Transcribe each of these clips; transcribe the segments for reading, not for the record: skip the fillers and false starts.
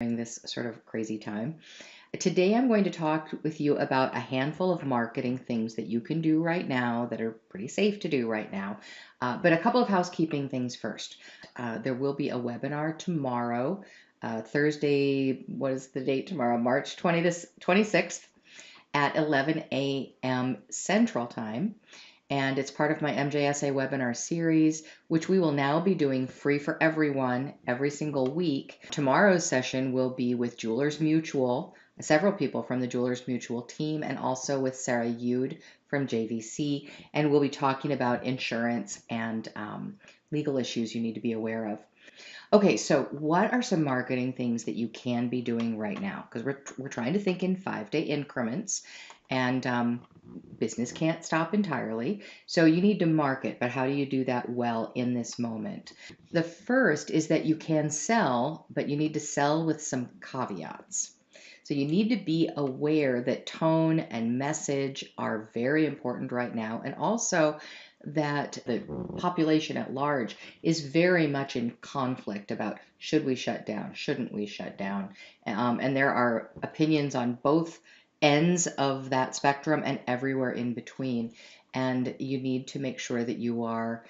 during this sort of crazy time. Today, I'm going to talk with you about a handful of marketing things that you can do right now that are pretty safe to do right now. But a couple of housekeeping things first. There will be a webinar tomorrow, Thursday. What is the date tomorrow? March 26th at 11 a.m. Central Time. And it's part of my MJSA webinar series, which we will now be doing free for everyone every single week. Tomorrow's session will be with Jewelers Mutual, several people from the Jewelers Mutual team, and also with Sarah Yude from JVC. And we'll be talking about insurance and legal issues you need to be aware of. Okay, so what are some marketing things that you can be doing right now? Because we're trying to think in 5-day increments, and business can't stop entirely. So you need to market, but how do you do that well in this moment? The first is that you can sell, but you need to sell with some caveats. So you need to be aware that tone and message are very important right now, and also that the population at large is very much in conflict about should we shut down, shouldn't we shut down, and there are opinions on both ends of that spectrum and everywhere in between. And you need to make sure that you are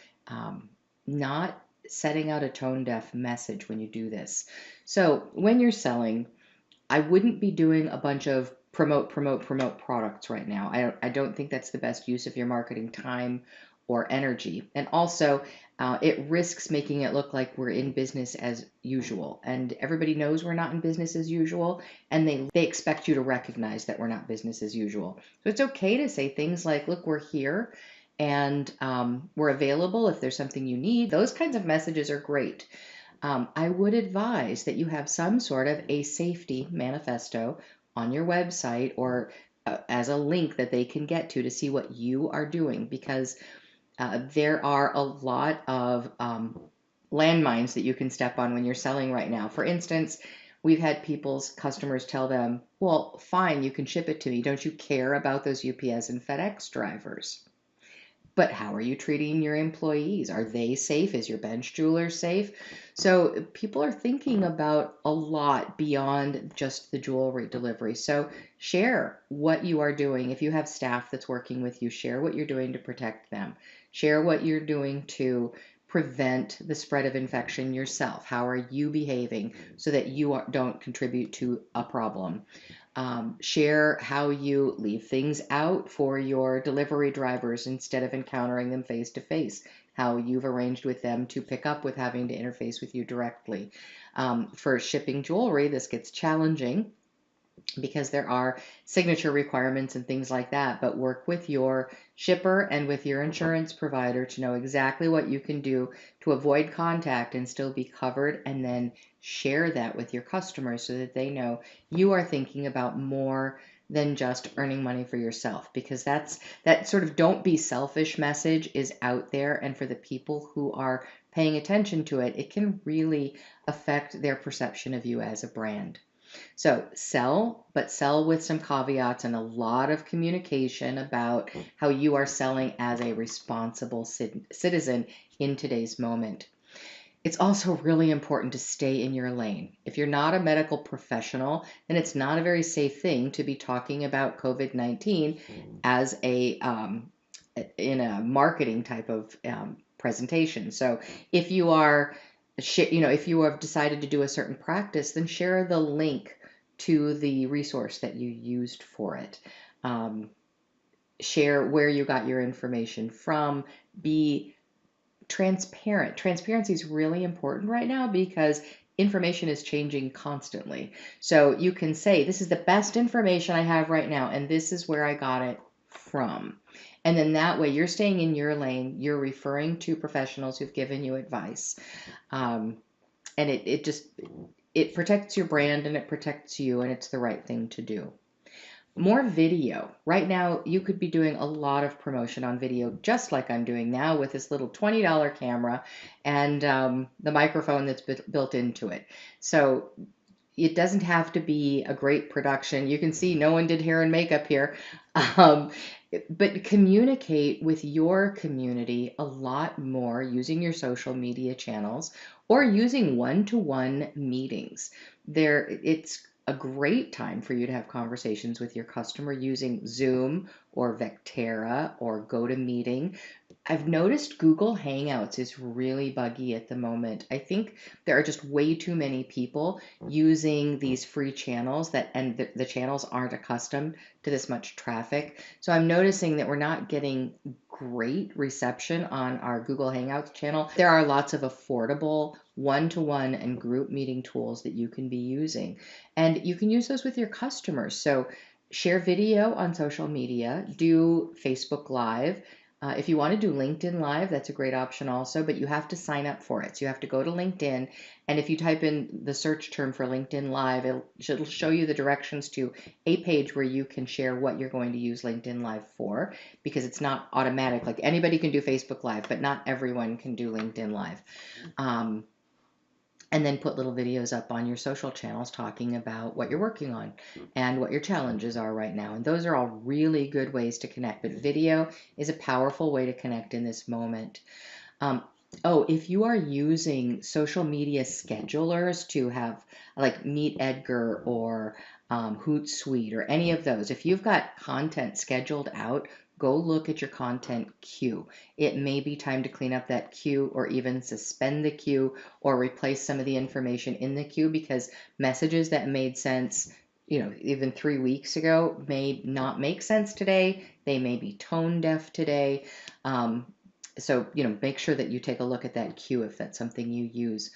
not setting out a tone deaf message when you do this. So when you're selling, I wouldn't be doing a bunch of promote products right now. I don't think that's the best use of your marketing time or energy. And also, it risks making it look like we're in business as usual. And everybody knows we're not in business as usual, and they expect you to recognize that we're not business as usual. So it's okay to say things like, look, we're here and we're available if there's something you need. Those kinds of messages are great. I would advise that you have some sort of a safety manifesto on your website or as a link that they can get to see what you are doing, because there are a lot of landmines that you can step on when you're selling right now. For instance, we've had people's customers tell them, well, fine, you can ship it to me. Don't you care about those UPS and FedEx drivers? But how are you treating your employees? Are they safe? Is your bench jeweler safe? So people are thinking about a lot beyond just the jewelry delivery. So share what you are doing. If you have staff that's working with you, share what you're doing to protect them. Share what you're doing to prevent the spread of infection yourself. How are you behaving so that you don't contribute to a problem? Share how you leave things out for your delivery drivers instead of encountering them face to face, how you've arranged with them to pick up with having to interface with you directly. For shipping jewelry, this gets challenging because there are signature requirements and things like that, but work with your shipper and with your insurance provider to know exactly what you can do to avoid contact and still be covered, and then share that with your customers so that they know you are thinking about more than just earning money for yourself, because that sort of don't be selfish message is out there, and for the people who are paying attention to it, it can really affect their perception of you as a brand. So sell, but sell with some caveats and a lot of communication about how you are selling as a responsible citizen in today's moment. It's also really important to stay in your lane. If you're not a medical professional, then it's not a very safe thing to be talking about COVID-19 as in a marketing type of presentation. So if you are if you have decided to do a certain practice, then share the link to the resource that you used for it. Share where you got your information from. Be transparent. Transparency is really important right now because information is changing constantly. So you can say, this is the best information I have right now, and this is where I got it from. And then that way you're staying in your lane, you're referring to professionals who've given you advice. And it protects your brand and it protects you, and it's the right thing to do. More video. Right now, you could be doing a lot of promotion on video, just like I'm doing now with this little $20 camera and the microphone that's built into it. So it doesn't have to be a great production. You can see no one did hair and makeup here. But communicate with your community a lot more using your social media channels or using one-to-one meetings. It's a great time for you to have conversations with your customer using Zoom or Vectera or GoToMeeting. I've noticed Google Hangouts is really buggy at the moment. I think there are just way too many people using these free channels and the channels aren't accustomed to this much traffic. So I'm noticing that we're not getting great reception on our Google Hangouts channel. There are lots of affordable one-to-one and group meeting tools that you can be using. And you can use those with your customers. So share video on social media, do Facebook Live. If you want to do LinkedIn Live, that's a great option also, but you have to sign up for it. So you have to go to LinkedIn, and if you type in the search term for LinkedIn Live, it'll show you the directions to a page where you can share what you're going to use LinkedIn Live for, because it's not automatic. Like anybody can do Facebook Live, but not everyone can do LinkedIn Live. Um, and then put little videos up on your social channels talking about what you're working on and what your challenges are right now. And those are all really good ways to connect. But video is a powerful way to connect in this moment. Um, if you are using social media schedulers to have like Meet Edgar or Hootsuite or any of those, if you've got content scheduled out, go look at your content queue. It may be time to clean up that queue or even suspend the queue or replace some of the information in the queue because messages that made sense, even 3 weeks ago may not make sense today. They may be tone deaf today. So make sure that you take a look at that queue if that's something you use.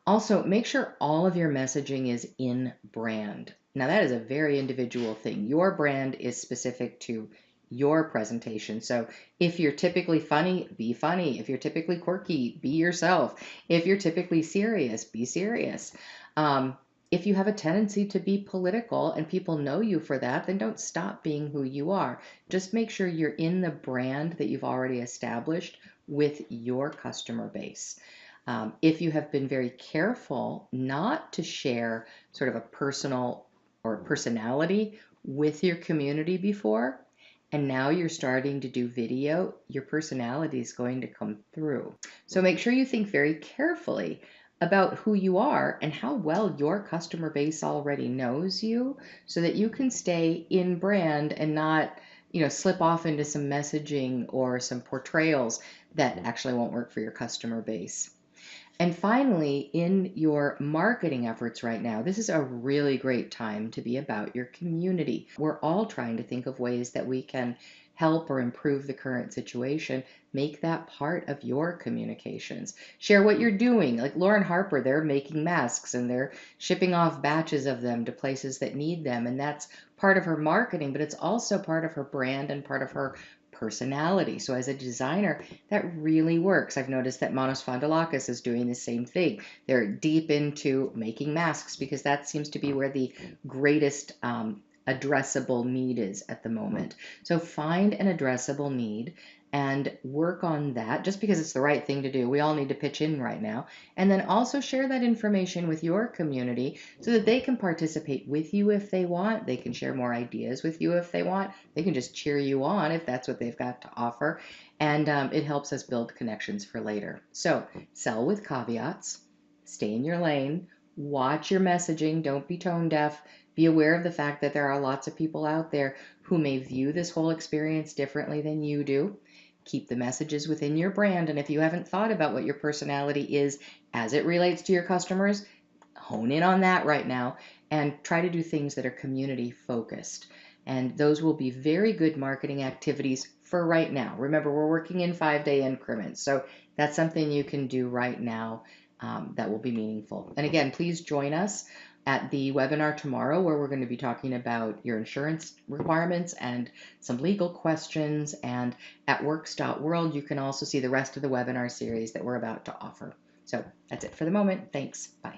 Also, make sure all of your messaging is in brand. Now, that is a very individual thing. Your brand is specific to your presentation. So, if you're typically funny, be funny. If you're typically quirky, be yourself. If you're typically serious, be serious. Um, if you have a tendency to be political and people know you for that, then don't stop being who you are. Just make sure you're in the brand that you've already established with your customer base. If you have been very careful not to share sort of a personal or personality with your community before, and now you're starting to do video, your personality is going to come through. So make sure you think very carefully about who you are and how well your customer base already knows you so that you can stay in brand and not slip off into some messaging or some portrayals that actually won't work for your customer base. And finally, in your marketing efforts right now, this is a really great time to be about your community. We're all trying to think of ways that we can help or improve the current situation. Make that part of your communications. Share what you're doing. Like Lauren Harper, they're making masks and they're shipping off batches of them to places that need them. And that's part of her marketing, but it's also part of her brand and part of her personality. So as a designer, that really works. I've noticed that Manos Fondolakis is doing the same thing. They're deep into making masks because that seems to be where the greatest addressable need is at the moment. So find an addressable need and work on that just because it's the right thing to do. We all need to pitch in right now. And then also share that information with your community so that they can participate with you if they want. They can share more ideas with you if they want. They can just cheer you on if that's what they've got to offer. And it helps us build connections for later. So sell with caveats, stay in your lane, watch your messaging, don't be tone deaf. Be aware of the fact that there are lots of people out there who may view this whole experience differently than you do. Keep the messages within your brand. And if you haven't thought about what your personality is as it relates to your customers, hone in on that right now and try to do things that are community focused. And those will be very good marketing activities for right now. Remember, we're working in 5-day increments. So that's something you can do right now that will be meaningful. And again, please join us at the webinar tomorrow where we're going to be talking about your insurance requirements and some legal questions. And at works.world, you can also see the rest of the webinar series that we're about to offer. So that's it for the moment. Thanks. Bye.